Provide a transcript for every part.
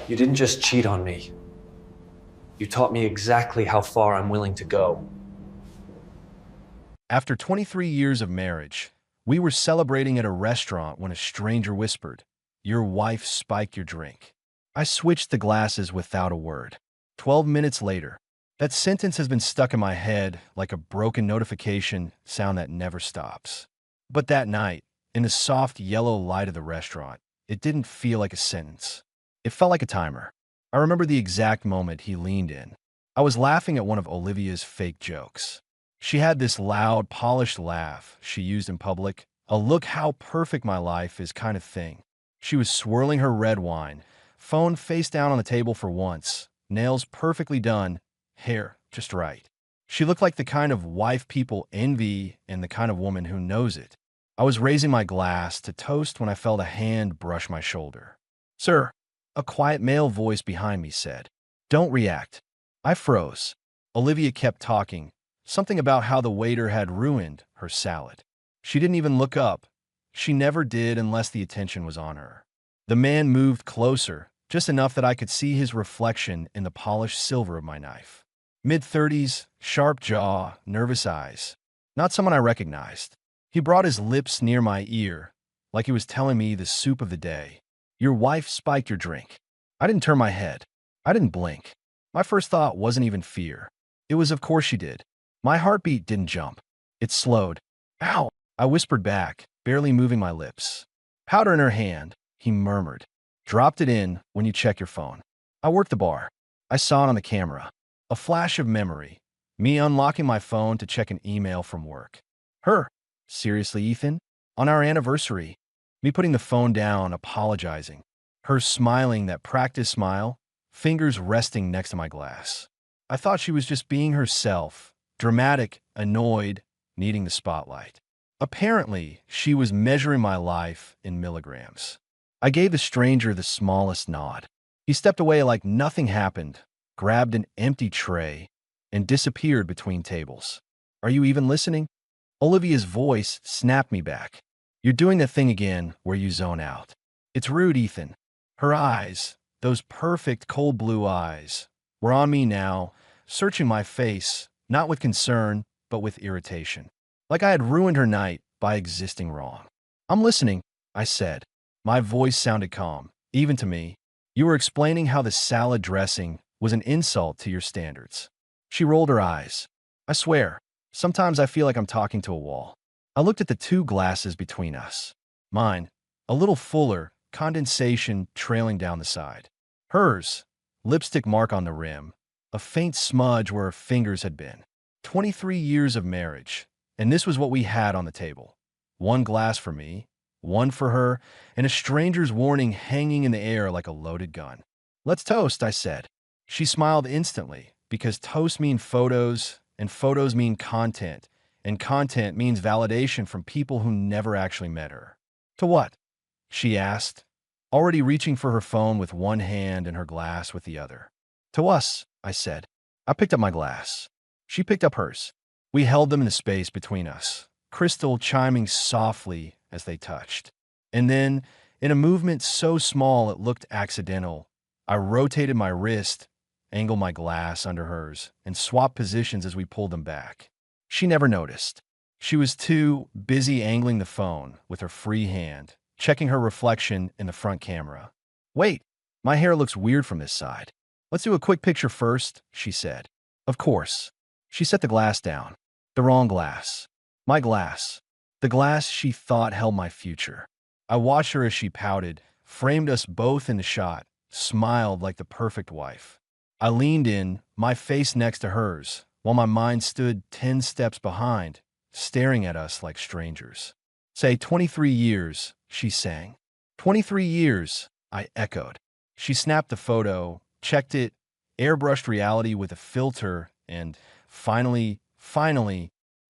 You didn't just cheat on me. You taught me exactly how far I'm willing to go. After 23 years of marriage, we were celebrating at a restaurant when a stranger whispered, "Your wife spiked your drink." I switched the glasses without a word. 12 minutes later, that sentence has been stuck in my head like a broken notification sound that never stops. But that night, in the soft yellow light of the restaurant, it didn't feel like a sentence. It felt like a timer. I remember the exact moment he leaned in. I was laughing at one of Olivia's fake jokes. She had this loud, polished laugh she used in public, a look how perfect my life is kind of thing. She was swirling her red wine, phone face down on the table for once, nails perfectly done, hair just right. She looked like the kind of wife people envy and the kind of woman who knows it. I was raising my glass to toast when I felt a hand brush my shoulder. "Sir," a quiet male voice behind me said. "Don't react." I froze. Olivia kept talking, something about how the waiter had ruined her salad. She didn't even look up. She never did unless the attention was on her. The man moved closer, just enough that I could see his reflection in the polished silver of my knife. Mid-30s, sharp jaw, nervous eyes. Not someone I recognized. He brought his lips near my ear, like he was telling me the soup of the day. "Your wife spiked your drink." I didn't turn my head. I didn't blink. My first thought wasn't even fear. It was, of course she did. My heartbeat didn't jump. It slowed. "Ow!" I whispered back, barely moving my lips. "Powder in her hand," he murmured. "Dropped it in when you check your phone." I worked the bar. I saw it on the camera. A flash of memory. Me unlocking my phone to check an email from work. Her. "Seriously, Ethan? On our anniversary?" Me putting the phone down, apologizing. Her smiling that practice smile, fingers resting next to my glass. I thought she was just being herself, dramatic, annoyed, needing the spotlight. Apparently, she was measuring my life in milligrams. I gave the stranger the smallest nod. He stepped away like nothing happened, grabbed an empty tray, and disappeared between tables. "Are you even listening?" Olivia's voice snapped me back. "You're doing that thing again where you zone out. It's rude, Ethan." Her eyes, those perfect cold blue eyes, were on me now, searching my face, not with concern, but with irritation. Like I had ruined her night by existing wrong. "I'm listening," I said. My voice sounded calm, even to me. "You were explaining how the salad dressing was an insult to your standards." She rolled her eyes. "I swear, sometimes I feel like I'm talking to a wall." I looked at the two glasses between us. Mine, a little fuller, condensation trailing down the side. Hers, lipstick mark on the rim, a faint smudge where her fingers had been. 23 years of marriage, and this was what we had on the table. One glass for me, one for her, and a stranger's warning hanging in the air like a loaded gun. "Let's toast," I said. She smiled instantly, because toast mean photos, and photos mean content, and content means validation from people who never actually met her. "To what?" she asked, already reaching for her phone with one hand and her glass with the other. "To us," I said. I picked up my glass. She picked up hers. We held them in the space between us, crystal chiming softly as they touched. And then, in a movement so small it looked accidental, I rotated my wrist, angled my glass under hers, and swapped positions as we pulled them back. She never noticed. She was too busy angling the phone with her free hand, checking her reflection in the front camera. "Wait, my hair looks weird from this side. Let's do a quick picture first," she said. "Of course." She set the glass down. The wrong glass. My glass. The glass she thought held my future. I watched her as she pouted, framed us both in the shot, smiled like the perfect wife. I leaned in, my face next to hers, while my mind stood 10 steps behind, staring at us like strangers. "Say 23 years," she sang. "23 years," I echoed. She snapped the photo, checked it, airbrushed reality with a filter, and finally,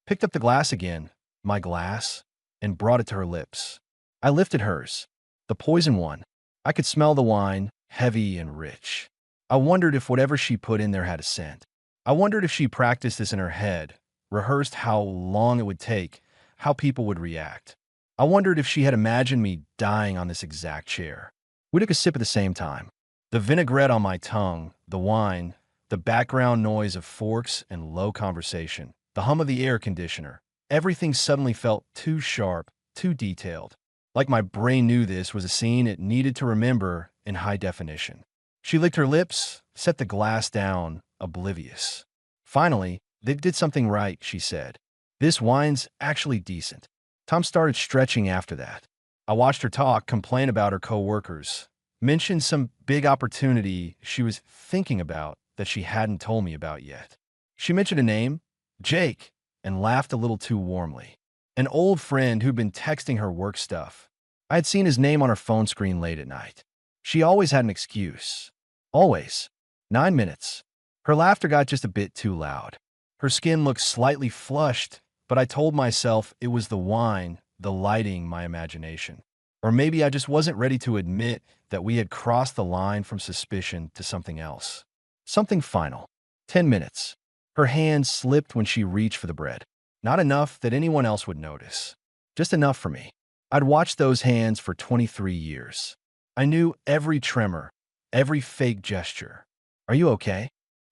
picked up the glass again, my glass, and brought it to her lips. I lifted hers, the poison one. I could smell the wine, heavy and rich. I wondered if whatever she put in there had a scent. I wondered if she practiced this in her head, rehearsed how long it would take, how people would react. I wondered if she had imagined me dying on this exact chair. We took a sip at the same time. The vinaigrette on my tongue, the wine, the background noise of forks and low conversation, the hum of the air conditioner. Everything suddenly felt too sharp, too detailed. Like my brain knew this was a scene it needed to remember in high definition. She licked her lips, set the glass down, oblivious. Finally, they did something right, she said. This wine's actually decent. Tom started stretching after that. I watched her talk, complain about her coworkers, mention some big opportunity she was thinking about that she hadn't told me about yet. She mentioned a name, Jake, and laughed a little too warmly. An old friend who'd been texting her work stuff. I had seen his name on her phone screen late at night. She always had an excuse. Always. 9 minutes. Her laughter got just a bit too loud. Her skin looked slightly flushed, but I told myself it was the wine, the lighting my imagination. Or maybe I just wasn't ready to admit that we had crossed the line from suspicion to something else. Something final. 10 minutes. Her hand slipped when she reached for the bread. Not enough that anyone else would notice. Just enough for me. I'd watched those hands for 23 years. I knew every tremor, every fake gesture. Are you okay?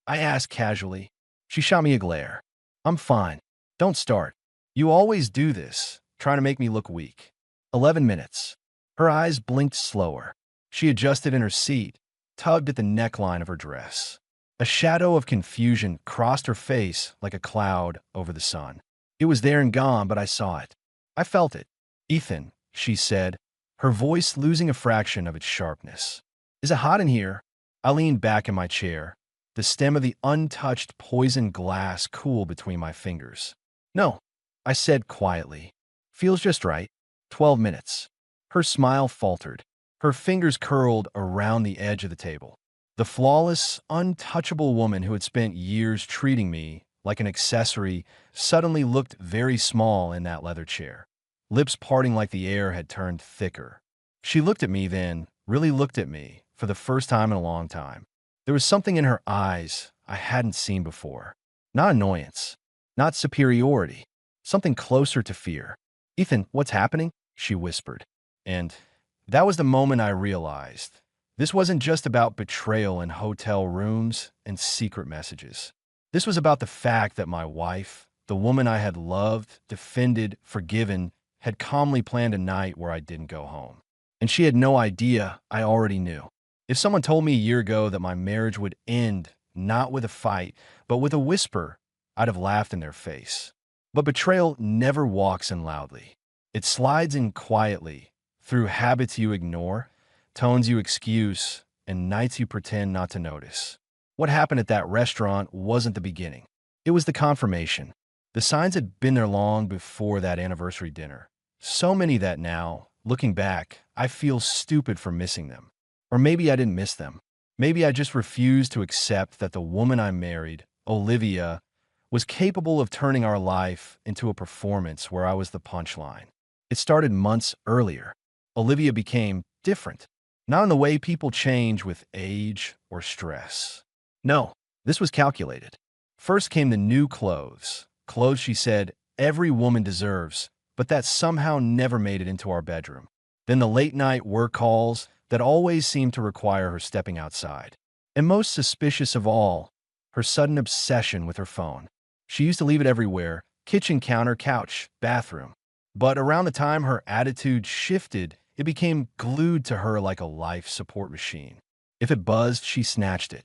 I asked casually. She shot me a glare. I'm fine. Don't start. You always do this, trying to make me look weak. 11 minutes. Her eyes blinked slower. She adjusted in her seat, tugged at the neckline of her dress. A shadow of confusion crossed her face like a cloud over the sun. It was there and gone, but I saw it. I felt it. Ethan, she said, her voice losing a fraction of its sharpness. Is it hot in here? I leaned back in my chair, the stem of the untouched poisoned glass cool between my fingers. No, I said quietly. Feels just right. 12 minutes. Her smile faltered. Her fingers curled around the edge of the table. The flawless, untouchable woman who had spent years treating me like an accessory suddenly looked very small in that leather chair. Lips parting like the air had turned thicker. She looked at me then, really looked at me, for the first time in a long time. There was something in her eyes I hadn't seen before. Not annoyance, not superiority, something closer to fear. Ethan, what's happening? She whispered. And that was the moment I realized this wasn't just about betrayal in hotel rooms and secret messages. This was about the fact that my wife, the woman I had loved, defended, forgiven, had calmly planned a night where I didn't go home. And she had no idea I already knew. If someone told me a year ago that my marriage would end not with a fight, but with a whisper, I'd have laughed in their face. But betrayal never walks in loudly. It slides in quietly, through habits you ignore, tones you excuse, and nights you pretend not to notice. What happened at that restaurant wasn't the beginning. It was the confirmation. The signs had been there long before that anniversary dinner. So many that now, looking back, I feel stupid for missing them. Or maybe I didn't miss them. Maybe I just refused to accept that the woman I married, Olivia, was capable of turning our life into a performance where I was the punchline. It started months earlier. Olivia became different, not in the way people change with age or stress. No, this was calculated. First came the new clothes she said every woman deserves, but that somehow never made it into our bedroom. Then the late-night work calls that always seemed to require her stepping outside. And most suspicious of all, her sudden obsession with her phone. She used to leave it everywhere: kitchen counter, couch, bathroom. But around the time her attitude shifted, it became glued to her like a life support machine. If it buzzed, she snatched it.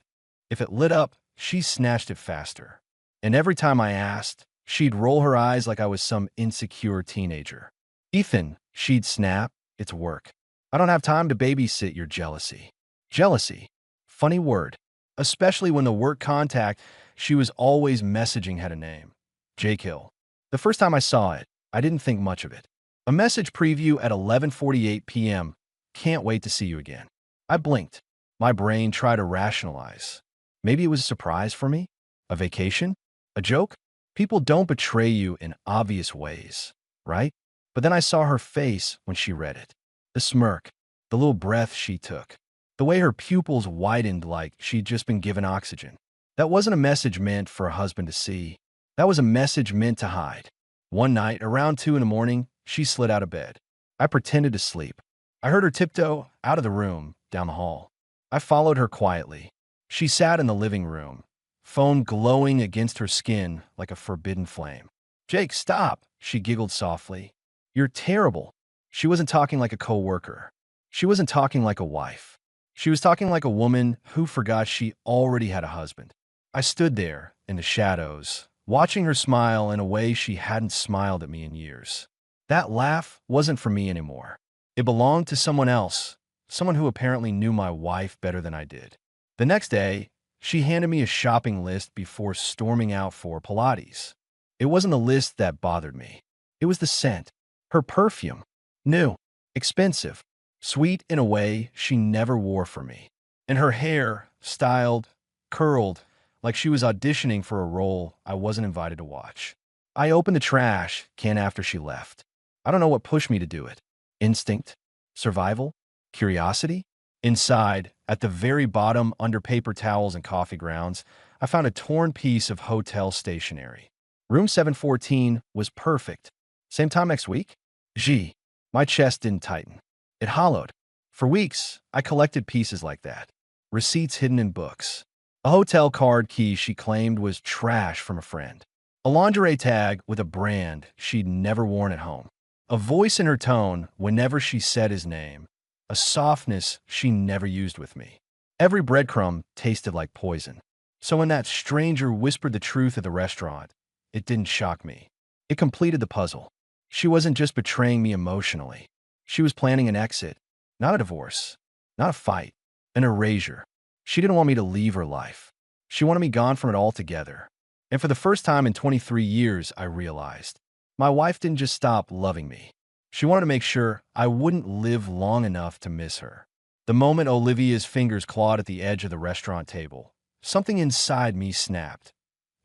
If it lit up, she snatched it faster. And every time I asked, she'd roll her eyes like I was some insecure teenager. Ethan, she'd snap, it's work. I don't have time to babysit your jealousy. Jealousy. Funny word. Especially when the work contact she was always messaging had a name. Jake Hill. The first time I saw it, I didn't think much of it. A message preview at 11:48 p.m. Can't wait to see you again. I blinked. My brain tried to rationalize. Maybe it was a surprise for me? A vacation? A joke? People don't betray you in obvious ways, right? But then I saw her face when she read it. The smirk, the little breath she took, the way her pupils widened like she'd just been given oxygen. That wasn't a message meant for a husband to see. That was a message meant to hide. One night, around 2 in the morning, she slid out of bed. I pretended to sleep. I heard her tiptoe out of the room, down the hall. I followed her quietly. She sat in the living room, phone glowing against her skin like a forbidden flame. Jake, stop, she giggled softly. You're terrible. She wasn't talking like a coworker. She wasn't talking like a wife. She was talking like a woman who forgot she already had a husband. I stood there in the shadows, watching her smile in a way she hadn't smiled at me in years. That laugh wasn't for me anymore. It belonged to someone else, someone who apparently knew my wife better than I did. The next day, she handed me a shopping list before storming out for Pilates. It wasn't the list that bothered me. It was the scent. Her perfume. New, expensive, sweet in a way she never wore for me. And her hair, styled, curled, like she was auditioning for a role I wasn't invited to watch. I opened the trash can after she left. I don't know what pushed me to do it. Instinct? Survival? Curiosity? Inside, at the very bottom, under paper towels and coffee grounds, I found a torn piece of hotel stationery. Room 714 was perfect. Same time next week? Gee, my chest didn't tighten. It hollowed. For weeks, I collected pieces like that. Receipts hidden in books. A hotel card key she claimed was trash from a friend. A lingerie tag with a brand she'd never worn at home. A voice in her tone whenever she said his name. A softness she never used with me. Every breadcrumb tasted like poison. So when that stranger whispered the truth at the restaurant, it didn't shock me. It completed the puzzle. She wasn't just betraying me emotionally. She was planning an exit, not a divorce, not a fight, an erasure. She didn't want me to leave her life. She wanted me gone from it altogether. And for the first time in 23 years, I realized my wife didn't just stop loving me. She wanted to make sure I wouldn't live long enough to miss her. The moment Olivia's fingers clawed at the edge of the restaurant table, something inside me snapped.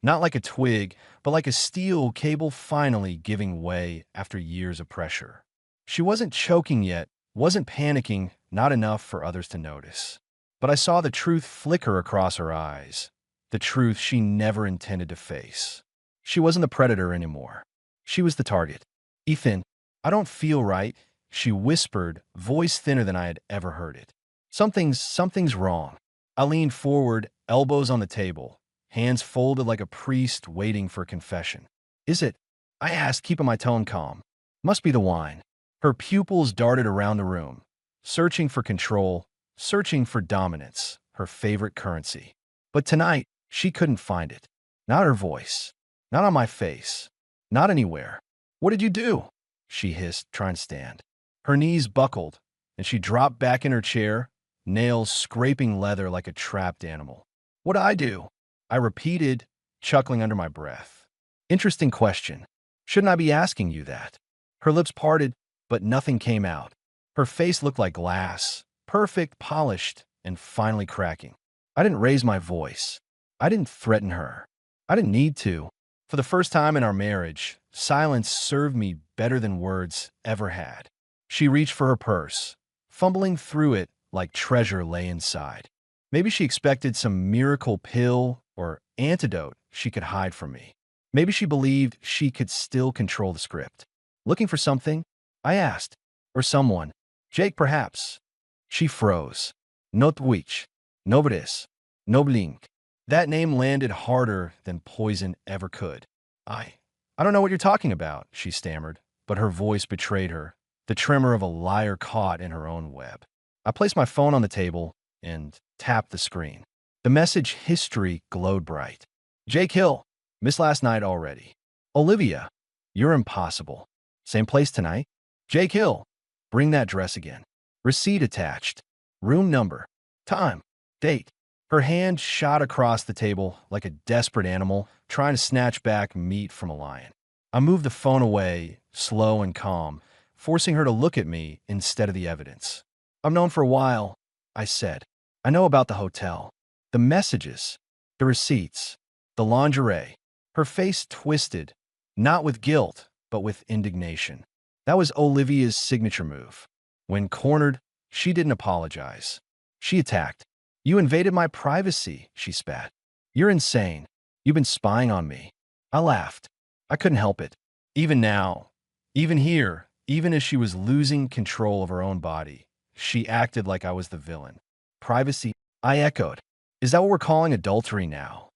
Not like a twig, but like a steel cable finally giving way after years of pressure. She wasn't choking yet, wasn't panicking, not enough for others to notice. But I saw the truth flicker across her eyes, the truth she never intended to face. She wasn't the predator anymore. She was the target. Ethan, I don't feel right, she whispered, voice thinner than I had ever heard it. Something's wrong. I leaned forward, elbows on the table, hands folded like a priest waiting for confession. Is it? I asked, keeping my tone calm. Must be the wine. Her pupils darted around the room, searching for control, searching for dominance, her favorite currency. But tonight, she couldn't find it. Not her voice. Not on my face. Not anywhere. What did you do? She hissed, trying to stand. Her knees buckled, and she dropped back in her chair, nails scraping leather like a trapped animal. What'd I do? I repeated, chuckling under my breath. Interesting question. Shouldn't I be asking you that? Her lips parted, but nothing came out. Her face looked like glass, perfect, polished, and finally cracking. I didn't raise my voice. I didn't threaten her. I didn't need to. For the first time in our marriage, silence served me better than words ever had. She reached for her purse, fumbling through it like treasure lay inside. Maybe she expected some miracle pill or antidote she could hide from me. Maybe she believed she could still control the script. Looking for something? I asked. Or someone. Jake, perhaps. She froze. Notwich. Nobres. Noblink. That name landed harder than poison ever could. I don't know what you're talking about, she stammered, but her voice betrayed her, the tremor of a liar caught in her own web. I placed my phone on the table and tapped the screen. The message history glowed bright. Jake Hill, missed last night already. Olivia, you're impossible. Same place tonight? Jake Hill, bring that dress again. Receipt attached. Room number. Time. Date. Her hand shot across the table like a desperate animal trying to snatch back meat from a lion. I moved the phone away, slow and calm, forcing her to look at me instead of the evidence. I've known for a while, I said. I know about the hotel, the messages, the receipts, the lingerie. Her face twisted, not with guilt, but with indignation. That was Olivia's signature move. When cornered, she didn't apologize. She attacked. You invaded my privacy, she spat. You're insane. You've been spying on me. I laughed. I couldn't help it. Even now, even here, even as she was losing control of her own body, she acted like I was the villain. Privacy? I echoed. Is that what we're calling adultery now?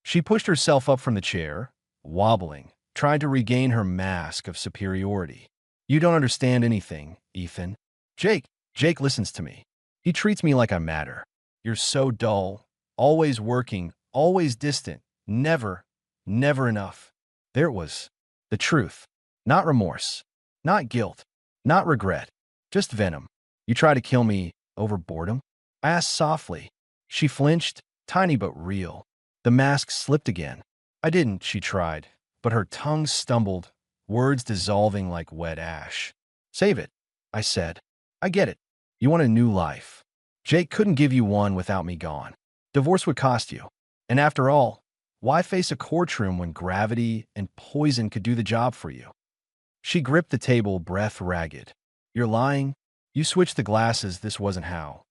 She pushed herself up from the chair, wobbling, trying to regain her mask of superiority. You don't understand anything, Ethan. Jake listens to me. He treats me like I matter. You're so dull, always working, always distant, never enough. There it was. The truth. Not remorse. Not guilt. Not regret. Just venom. You try to kill me over boredom? I asked softly. She flinched, tiny but real. The mask slipped again. I didn't, she tried, but her tongue stumbled, words dissolving like wet ash. Save it, I said. I get it. You want a new life. Jake couldn't give you one without me gone. Divorce would cost you. And after all, why face a courtroom when gravity and poison could do the job for you? She gripped the table, breath ragged. You're lying? You switched the glasses, this wasn't how.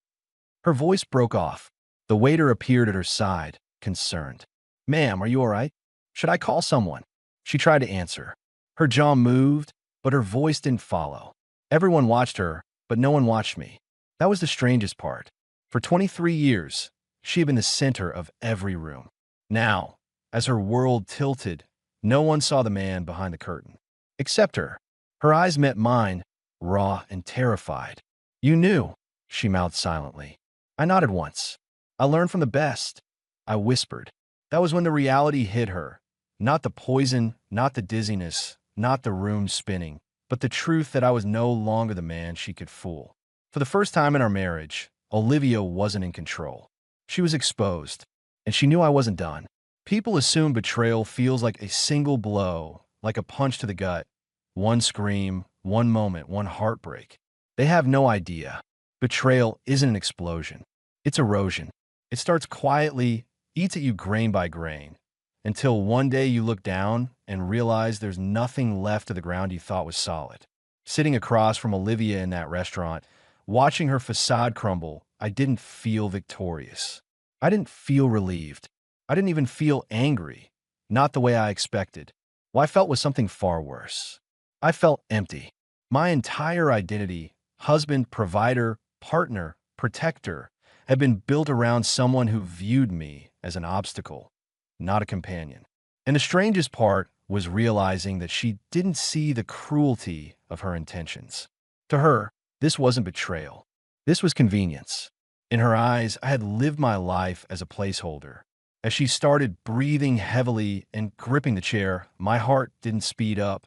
Her voice broke off. The waiter appeared at her side, concerned. Ma'am, are you all right? Should I call someone? She tried to answer. Her jaw moved, but her voice didn't follow. Everyone watched her, but no one watched me. That was the strangest part. For 23 years, she had been the center of every room. Now, as her world tilted, no one saw the man behind the curtain. Except her. Her eyes met mine, raw and terrified. You knew, she mouthed silently. I nodded once. I learned from the best. I whispered. That was when the reality hit her. Not the poison, not the dizziness, not the room spinning, but the truth that I was no longer the man she could fool. For the first time in our marriage, Olivia wasn't in control. She was exposed, and she knew I wasn't done. People assume betrayal feels like a single blow, like a punch to the gut. One scream, one moment, one heartbreak. They have no idea. Betrayal isn't an explosion. It's erosion. It starts quietly, eats at you grain by grain, until one day you look down and realize there's nothing left of the ground you thought was solid. Sitting across from Olivia in that restaurant, watching her facade crumble, I didn't feel victorious. I didn't feel relieved. I didn't even feel angry. Not the way I expected. What I felt was something far worse. I felt empty. My entire identity, husband, provider, partner, protector, had been built around someone who viewed me as an obstacle, not a companion. And the strangest part was realizing that she didn't see the cruelty of her intentions. To her, this wasn't betrayal. This was convenience. In her eyes, I had lived my life as a placeholder. As she started breathing heavily and gripping the chair, my heart didn't speed up.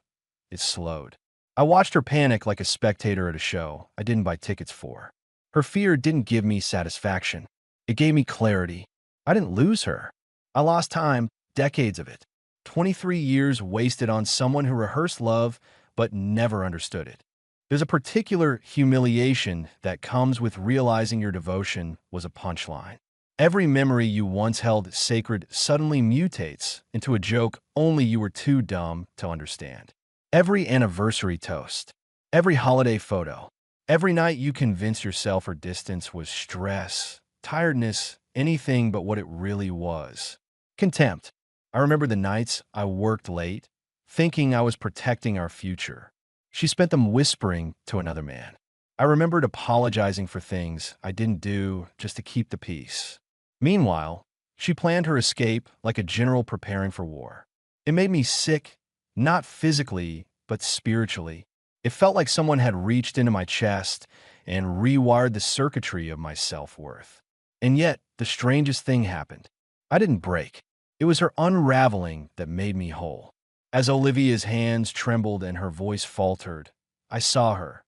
It slowed. I watched her panic like a spectator at a show I didn't buy tickets for. Her fear didn't give me satisfaction. It gave me clarity. I didn't lose her. I lost time, decades of it. 23 years wasted on someone who rehearsed love but never understood it. There's a particular humiliation that comes with realizing your devotion was a punchline. Every memory you once held sacred suddenly mutates into a joke only you were too dumb to understand. Every anniversary toast, every holiday photo, every night you convinced yourself her distance was stress, tiredness, anything but what it really was. Contempt. I remember the nights I worked late, thinking I was protecting our future. She spent them whispering to another man. I remembered apologizing for things I didn't do just to keep the peace. Meanwhile, she planned her escape like a general preparing for war. It made me sick, not physically, but spiritually. It felt like someone had reached into my chest and rewired the circuitry of my self-worth. And yet, the strangest thing happened. I didn't break. It was her unraveling that made me whole. As Olivia's hands trembled and her voice faltered, I saw her,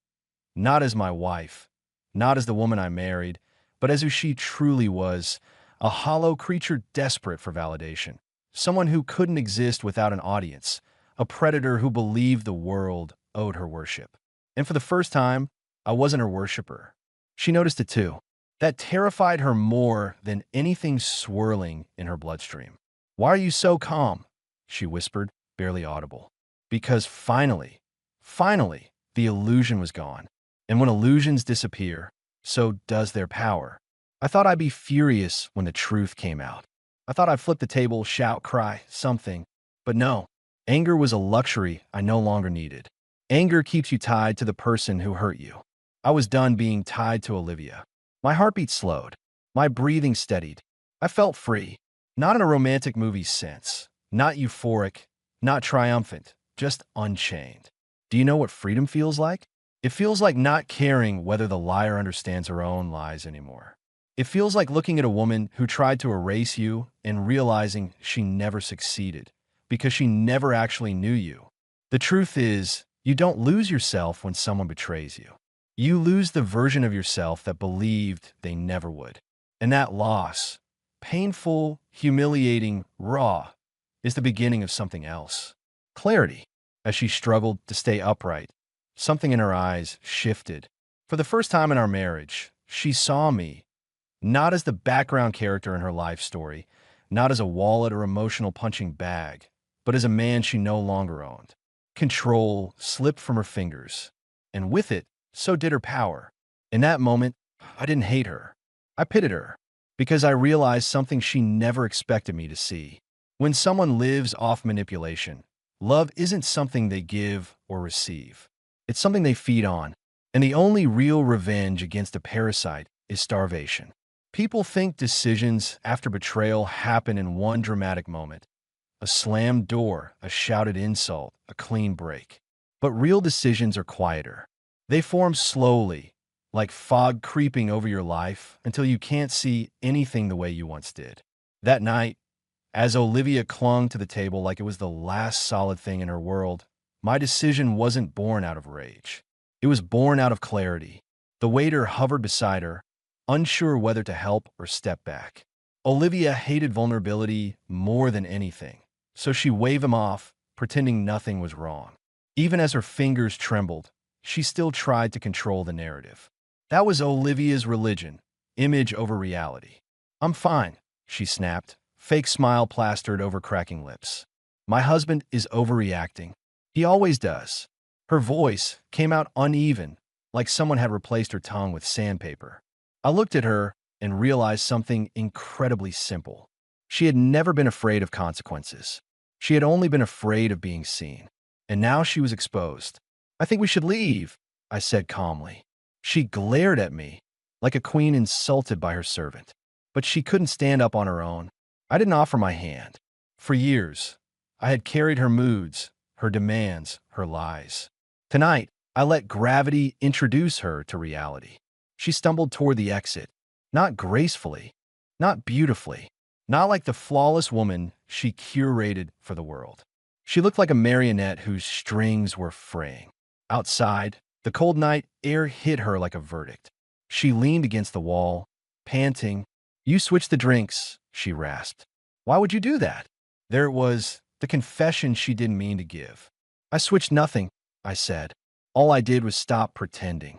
not as my wife, not as the woman I married, but as who she truly was, a hollow creature desperate for validation, someone who couldn't exist without an audience, a predator who believed the world owed her worship. And for the first time, I wasn't her worshiper. She noticed it too. That terrified her more than anything swirling in her bloodstream. Why are you so calm? She whispered, barely audible. Because finally, the illusion was gone. And when illusions disappear, so does their power. I thought I'd be furious when the truth came out. I thought I'd flip the table, shout, cry, something. But no, anger was a luxury I no longer needed. Anger keeps you tied to the person who hurt you. I was done being tied to Olivia. My heartbeat slowed. My breathing steadied. I felt free. Not in a romantic movie sense. Not euphoric. Not triumphant. Just unchained. Do you know what freedom feels like? It feels like not caring whether the liar understands her own lies anymore. It feels like looking at a woman who tried to erase you and realizing she never succeeded because she never actually knew you. The truth is, you don't lose yourself when someone betrays you. You lose the version of yourself that believed they never would. And that loss, painful, humiliating, raw, is the beginning of something else. Clarity. As she struggled to stay upright, something in her eyes shifted. For the first time in our marriage, she saw me, not as the background character in her life story, not as a wallet or emotional punching bag, but as a man she no longer owned. Control slipped from her fingers, and with it, so did her power. In that moment, I didn't hate her. I pitied her, because I realized something she never expected me to see. When someone lives off manipulation, love isn't something they give or receive. It's something they feed on, and the only real revenge against a parasite is starvation. People think decisions after betrayal happen in one dramatic moment. A slammed door, a shouted insult, a clean break. But real decisions are quieter. They form slowly, like fog creeping over your life until you can't see anything the way you once did. That night, as Olivia clung to the table like it was the last solid thing in her world, my decision wasn't born out of rage. It was born out of clarity. The waiter hovered beside her, unsure whether to help or step back. Olivia hated vulnerability more than anything, so she waved him off, pretending nothing was wrong. Even as her fingers trembled, she still tried to control the narrative. That was Olivia's religion, image over reality. "I'm fine," she snapped, fake smile plastered over cracking lips. "My husband is overreacting. He always does." Her voice came out uneven, like someone had replaced her tongue with sandpaper. I looked at her and realized something incredibly simple. She had never been afraid of consequences. She had only been afraid of being seen. And now she was exposed. "I think we should leave," I said calmly. She glared at me, like a queen insulted by her servant. But she couldn't stand up on her own. I didn't offer my hand. For years, I had carried her moods, her demands, her lies. Tonight, I let gravity introduce her to reality. She stumbled toward the exit, not gracefully, not beautifully, not like the flawless woman she curated for the world. She looked like a marionette whose strings were fraying. Outside, the cold night air hit her like a verdict. She leaned against the wall, panting. "You switched the drinks," she rasped. "Why would you do that?" There it was, the confession she didn't mean to give. "I switched nothing," I said. "All I did was stop pretending."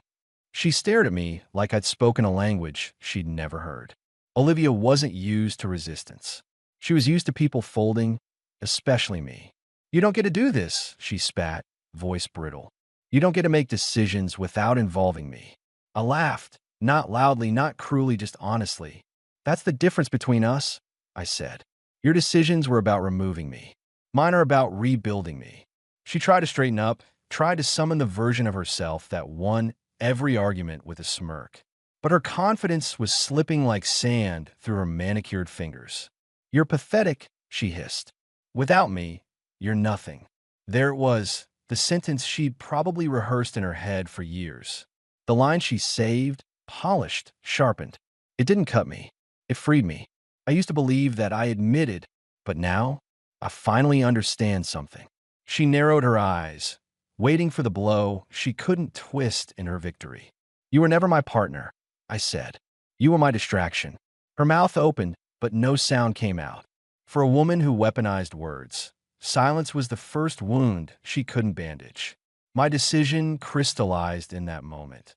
She stared at me like I'd spoken a language she'd never heard. Olivia wasn't used to resistance. She was used to people folding, especially me. "You don't get to do this," she spat, voice brittle. "You don't get to make decisions without involving me." I laughed, not loudly, not cruelly, just honestly. "That's the difference between us," I said. "Your decisions were about removing me. Mine are about rebuilding me." She tried to straighten up, tried to summon the version of herself that won every argument with a smirk. But her confidence was slipping like sand through her manicured fingers. "You're pathetic," she hissed. "Without me, you're nothing." There it was, the sentence she'd probably rehearsed in her head for years. The line she saved, polished, sharpened. It didn't cut me. It freed me. I used to believe that I admitted, but now I finally understand something. She narrowed her eyes, waiting for the blow she couldn't twist in her victory. "You were never my partner," I said. "You were my distraction." Her mouth opened, but no sound came out. For a woman who weaponized words, silence was the first wound she couldn't bandage. My decision crystallized in that moment.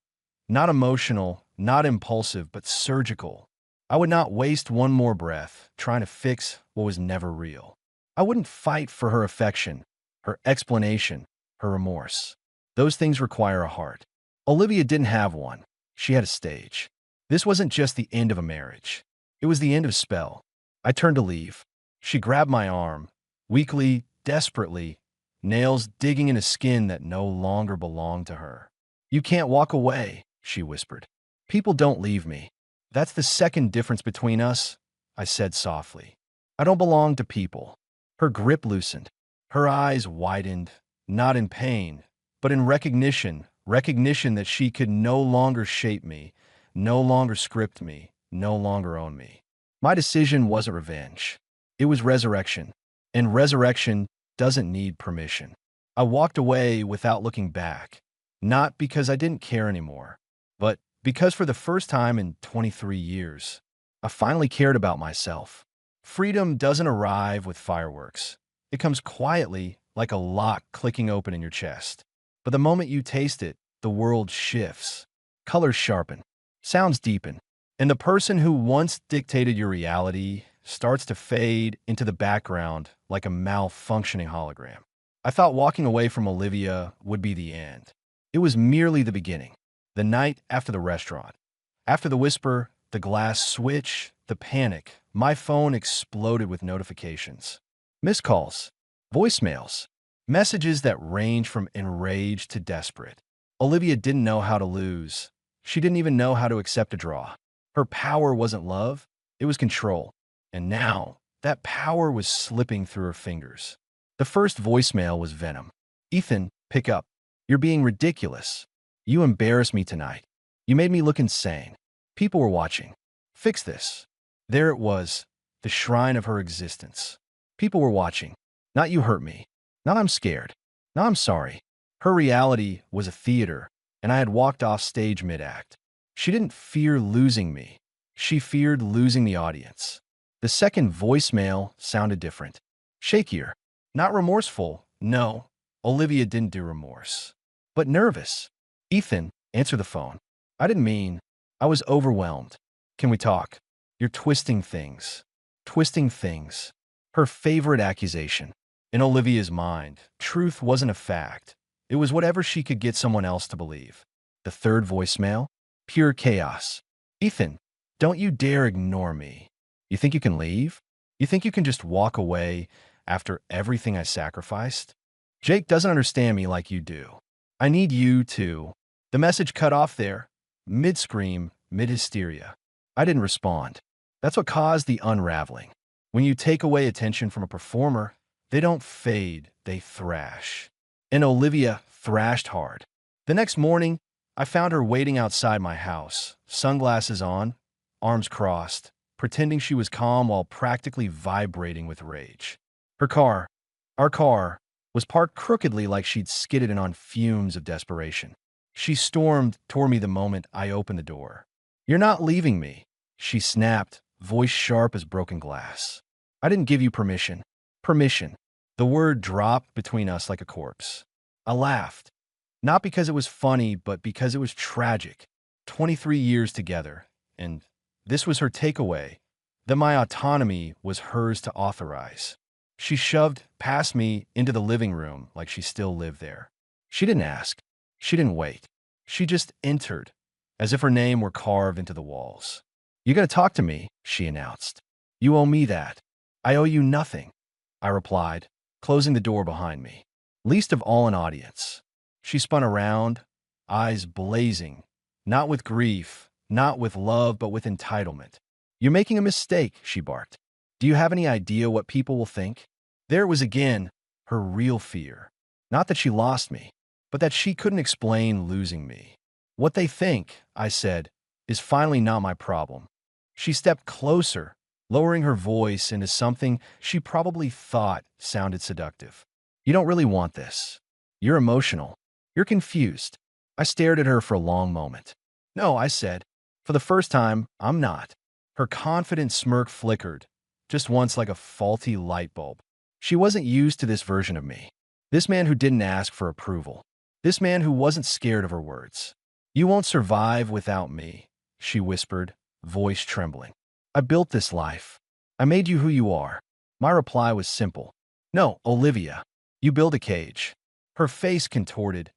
Not emotional, not impulsive, but surgical. I would not waste one more breath trying to fix what was never real. I wouldn't fight for her affection, her explanation, her remorse. Those things require a heart. Olivia didn't have one. She had a stage. This wasn't just the end of a marriage. It was the end of a spell. I turned to leave. She grabbed my arm, weakly, desperately, nails digging into skin that no longer belonged to her. "You can't walk away," she whispered. "People don't leave me. That's the second difference between us, I said softly. I don't belong to people. Her grip loosened. Her eyes widened, not in pain, but in recognition that she could no longer shape me, no longer script me, no longer own me. My decision wasn't revenge. It was resurrection. And resurrection doesn't need permission. I walked away without looking back, not because I didn't care anymore, but because for the first time in 23 years, I finally cared about myself. Freedom doesn't arrive with fireworks. It comes quietly, like a lock clicking open in your chest. But the moment you taste it, the world shifts. Colors sharpen, sounds deepen, and the person who once dictated your reality starts to fade into the background like a malfunctioning hologram. I thought walking away from Olivia would be the end. It was merely the beginning. The night after the restaurant. After the whisper, the glass switch, the panic, my phone exploded with notifications. Missed calls, voicemails, messages that range from enraged to desperate. Olivia didn't know how to lose. She didn't even know how to accept a draw. Her power wasn't love, it was control. And now, that power was slipping through her fingers. The first voicemail was venom. Ethan, pick up. You're being ridiculous. You embarrassed me tonight. You made me look insane. People were watching. Fix this. There it was, the shrine of her existence. People were watching. Not you hurt me. Not I'm scared. Not I'm sorry. Her reality was a theater, and I had walked off stage mid-act. She didn't fear losing me. She feared losing the audience. The second voicemail sounded different. Shakier. Not remorseful. No, Olivia didn't do remorse. But nervous. Ethan, answer the phone. I didn't mean. I was overwhelmed. Can we talk? You're twisting things. Twisting things. Her favorite accusation. In Olivia's mind, truth wasn't a fact. It was whatever she could get someone else to believe. The third voicemail? Pure chaos. Ethan, don't you dare ignore me. You think you can leave? You think you can just walk away after everything I sacrificed? Jake doesn't understand me like you do. I need you to. The message cut off there, mid-scream, mid-hysteria. I didn't respond. That's what caused the unraveling. When you take away attention from a performer, they don't fade, they thrash. And Olivia thrashed hard. The next morning, I found her waiting outside my house, sunglasses on, arms crossed, pretending she was calm while practically vibrating with rage. Our car, was parked crookedly like she'd skidded in on fumes of desperation. She stormed toward me the moment I opened the door. You're not leaving me, she snapped, voice sharp as broken glass. I didn't give you permission. Permission. The word dropped between us like a corpse. I laughed. Not because it was funny, but because it was tragic. 23 years together, and this was her takeaway, that my autonomy was hers to authorize. She shoved past me into the living room like she still lived there. She didn't ask. She didn't wait. She just entered, as if her name were carved into the walls. You gotta talk to me, she announced. You owe me that. I owe you nothing, I replied, closing the door behind me. Least of all an audience. She spun around, eyes blazing, not with grief, not with love, but with entitlement. You're making a mistake, she barked. Do you have any idea what people will think? There it was again, her real fear. Not that she lost me, but that she couldn't explain losing me. What they think, I said, is finally not my problem. She stepped closer, lowering her voice into something she probably thought sounded seductive. You don't really want this. You're emotional. You're confused. I stared at her for a long moment. No, I said. For the first time, I'm not. Her confident smirk flickered, just once like a faulty light bulb. She wasn't used to this version of me. This man who didn't ask for approval. This man who wasn't scared of her words. You won't survive without me, she whispered, voice trembling. I built this life. I made you who you are. My reply was simple. No, Olivia. You build a cage. Her face contorted.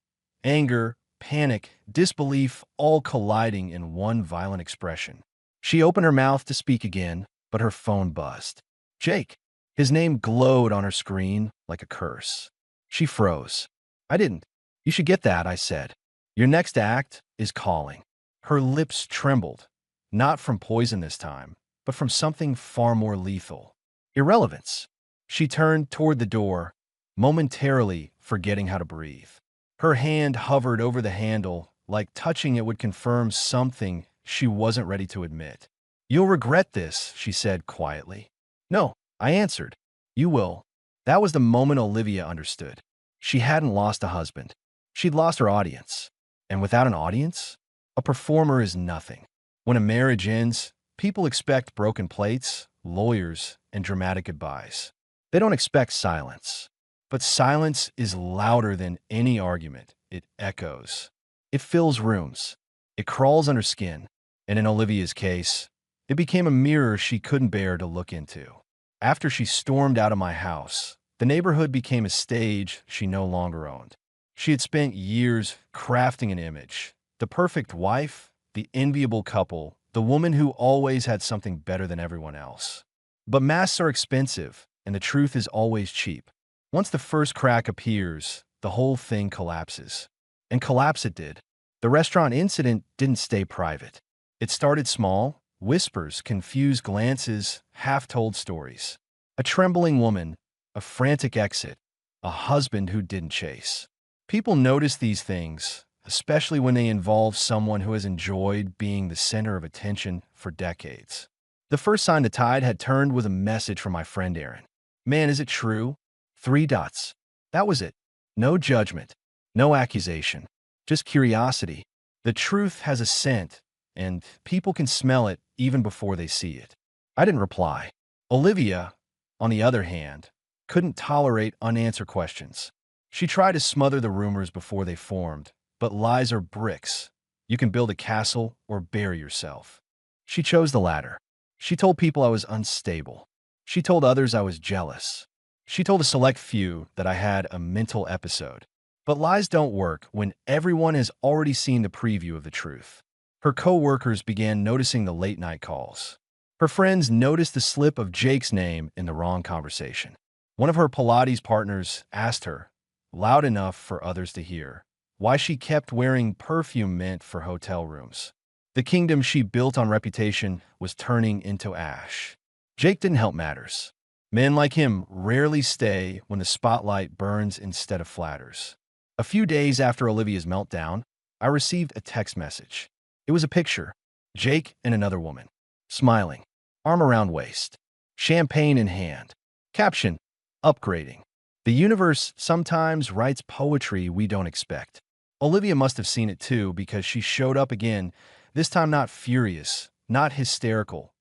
Anger, panic, disbelief, all colliding in one violent expression. She opened her mouth to speak again, but her phone buzzed. Jake. His name glowed on her screen like a curse. She froze. I didn't. You should get that, I said. Your next act is calling. Her lips trembled. Not from poison this time, but from something far more lethal. Irrelevance. She turned toward the door, momentarily forgetting how to breathe. Her hand hovered over the handle, like touching it would confirm something she wasn't ready to admit. "You'll regret this," she said quietly. "No," I answered. "You will." That was the moment Olivia understood. She hadn't lost a husband. She'd lost her audience. And without an audience, a performer is nothing. When a marriage ends, people expect broken plates, lawyers, and dramatic goodbyes. They don't expect silence. But silence is louder than any argument. It echoes. It fills rooms. It crawls under skin. And in Olivia's case, it became a mirror she couldn't bear to look into. After she stormed out of my house, the neighborhood became a stage she no longer owned. She had spent years crafting an image, the perfect wife, the enviable couple, the woman who always had something better than everyone else. But masks are expensive, and the truth is always cheap. Once the first crack appears, the whole thing collapses. And collapse it did. The restaurant incident didn't stay private. It started small, whispers, confused glances, half-told stories. A trembling woman, a frantic exit, a husband who didn't chase. People notice these things, especially when they involve someone who has enjoyed being the center of attention for decades. The first sign the tide had turned was a message from my friend Aaron. "Man, is it true?" 3 dots. That was it. No judgment, no accusation, just curiosity. The truth has a scent, and people can smell it even before they see it. I didn't reply. Olivia, on the other hand, couldn't tolerate unanswered questions. She tried to smother the rumors before they formed, but lies are bricks. You can build a castle or bury yourself. She chose the latter. She told people I was unstable. She told others I was jealous. She told a select few that I had a mental episode. But lies don't work when everyone has already seen the preview of the truth. Her co-workers began noticing the late-night calls. Her friends noticed the slip of Jake's name in the wrong conversation. One of her Pilates partners asked her, loud enough for others to hear, why she kept wearing perfume meant for hotel rooms. The kingdom she built on reputation was turning into ash. Jake didn't help matters. Men like him rarely stay when the spotlight burns instead of flatters. A few days after Olivia's meltdown, I received a text message. It was a picture, Jake and another woman, smiling, arm around waist, champagne in hand. Caption, upgrading. The universe sometimes writes poetry we don't expect. Olivia must have seen it too because she showed up again, this time not furious, not hysterical,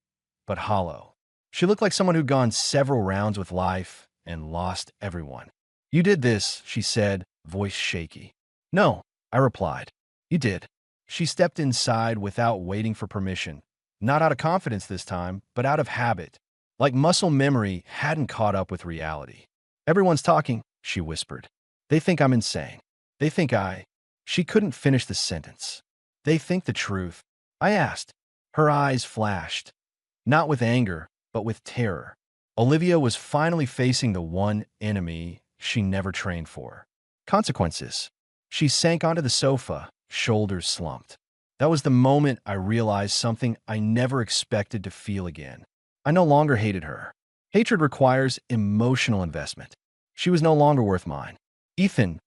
but hollow. She looked like someone who'd gone several rounds with life and lost everyone. "You did this," she said, voice shaky. "No," I replied. "You did." She stepped inside without waiting for permission. Not out of confidence this time, but out of habit. Like muscle memory hadn't caught up with reality. "Everyone's talking," she whispered. "They think I'm insane. They think I—" She couldn't finish the sentence. "They think the truth." I asked. Her eyes flashed. Not with anger, but with terror. Olivia was finally facing the one enemy she never trained for. Consequences. She sank onto the sofa, shoulders slumped. That was the moment I realized something I never expected to feel again. I no longer hated her. Hatred requires emotional investment. She was no longer worth mine. "Ethan,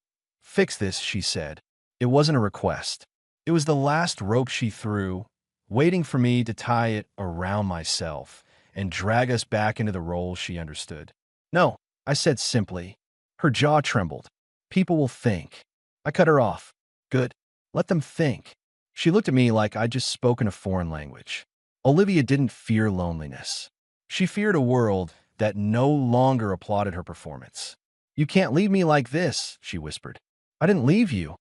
fix this," she said. It wasn't a request. It was the last rope she threw, waiting for me to tie it around myself and drag us back into the role she understood. "No," I said simply. Her jaw trembled. "People will think." I cut her off. "Good. Let them think." She looked at me like I'd just spoken a foreign language. Olivia didn't fear loneliness. She feared a world that no longer applauded her performance. "You can't leave me like this," she whispered. "I didn't leave you,"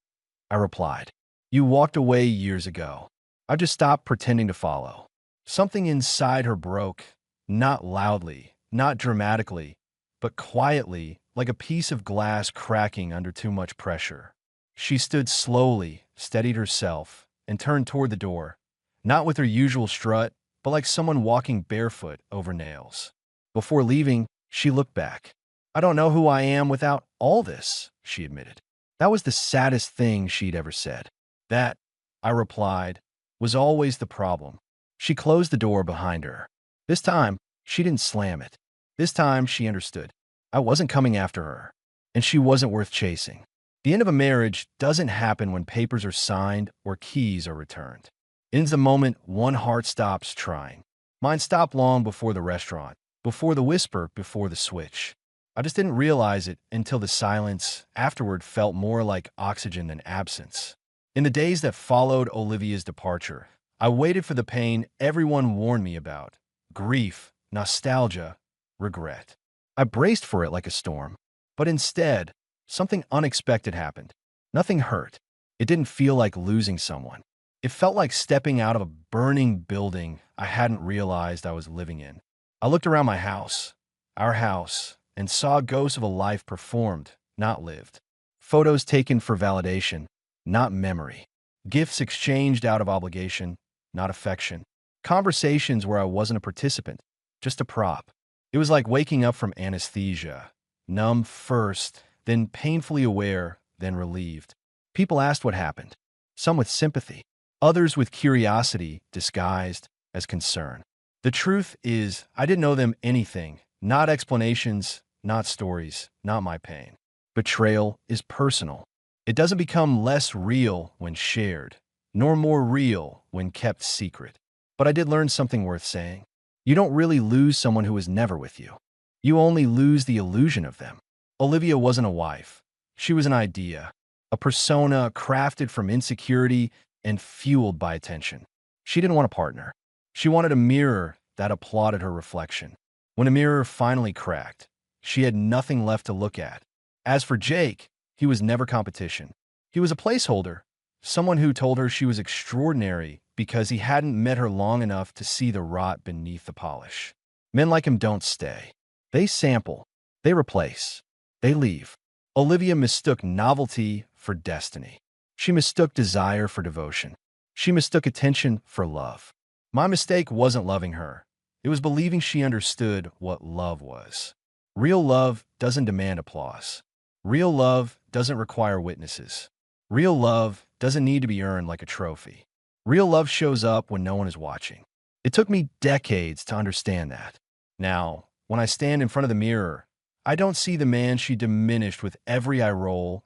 I replied. "You walked away years ago. I just stopped pretending to follow." Something inside her broke, not loudly, not dramatically, but quietly, like a piece of glass cracking under too much pressure. She stood slowly, steadied herself, and turned toward the door, not with her usual strut, but like someone walking barefoot over nails. Before leaving, she looked back. "I don't know who I am without all this," she admitted. That was the saddest thing she'd ever said. That, I replied, was always the problem. She closed the door behind her. This time, she didn't slam it. This time, she understood. I wasn't coming after her, and she wasn't worth chasing. The end of a marriage doesn't happen when papers are signed or keys are returned. It ends the moment one heart stops trying. Mine stopped long before the restaurant, before the whisper, before the switch. I just didn't realize it until the silence afterward felt more like oxygen than absence. In the days that followed Olivia's departure, I waited for the pain everyone warned me about: grief, nostalgia, regret. I braced for it like a storm, but instead, something unexpected happened. Nothing hurt. It didn't feel like losing someone. It felt like stepping out of a burning building I hadn't realized I was living in. I looked around my house, our house, and saw ghosts of a life performed, not lived. Photos taken for validation, not memory. Gifts exchanged out of obligation, not affection. Conversations where I wasn't a participant, just a prop. It was like waking up from anesthesia, numb first, then painfully aware, then relieved. People asked what happened, some with sympathy, others with curiosity disguised as concern. The truth is, I didn't owe them anything, not explanations, not stories, not my pain. Betrayal is personal. It doesn't become less real when shared, nor more real when kept secret. But I did learn something worth saying. You don't really lose someone who was never with you. You only lose the illusion of them. Olivia wasn't a wife. She was an idea, a persona crafted from insecurity and fueled by attention. She didn't want a partner. She wanted a mirror that applauded her reflection. When a mirror finally cracked, she had nothing left to look at. As for Jake, he was never competition. He was a placeholder, someone who told her she was extraordinary because he hadn't met her long enough to see the rot beneath the polish. Men like him don't stay. They sample. They replace. They leave. Olivia mistook novelty for destiny. She mistook desire for devotion. She mistook attention for love. My mistake wasn't loving her. It was believing she understood what love was. Real love doesn't demand applause. Real love doesn't require witnesses. Real love doesn't need to be earned like a trophy. Real love shows up when no one is watching. It took me decades to understand that. Now, when I stand in front of the mirror, I don't see the man she diminished with every eye roll,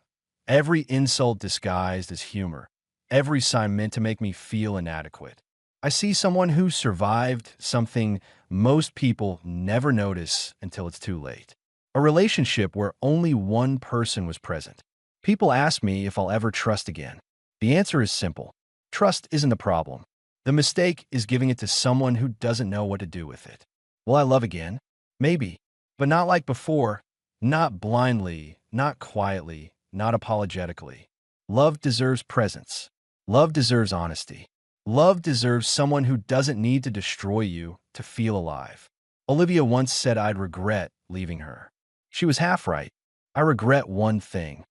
every insult disguised as humor, every sign meant to make me feel inadequate. I see someone who survived something most people never notice until it's too late. A relationship where only one person was present. People ask me if I'll ever trust again. The answer is simple. Trust isn't the problem. The mistake is giving it to someone who doesn't know what to do with it. Will I love again? Maybe, but not like before. Not blindly, not quietly, not apologetically. Love deserves presence. Love deserves honesty. Love deserves someone who doesn't need to destroy you to feel alive. Olivia once said I'd regret leaving her. She was half right. I regret one thing: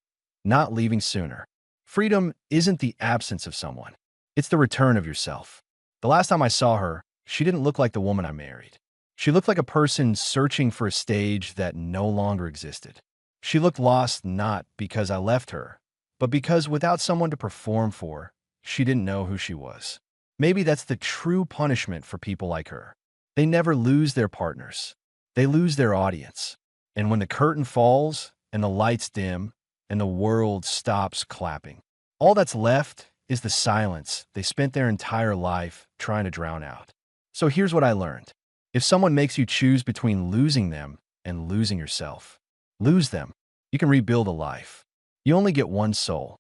not leaving sooner. Freedom isn't the absence of someone. It's the return of yourself. The last time I saw her, she didn't look like the woman I married. She looked like a person searching for a stage that no longer existed. She looked lost not because I left her, but because without someone to perform for, she didn't know who she was. Maybe that's the true punishment for people like her. They never lose their partners. They lose their audience. And when the curtain falls and the lights dim and the world stops clapping, all that's left is the silence they spent their entire life trying to drown out. So here's what I learned. If someone makes you choose between losing them and losing yourself, lose them. You can rebuild a life. You only get one soul.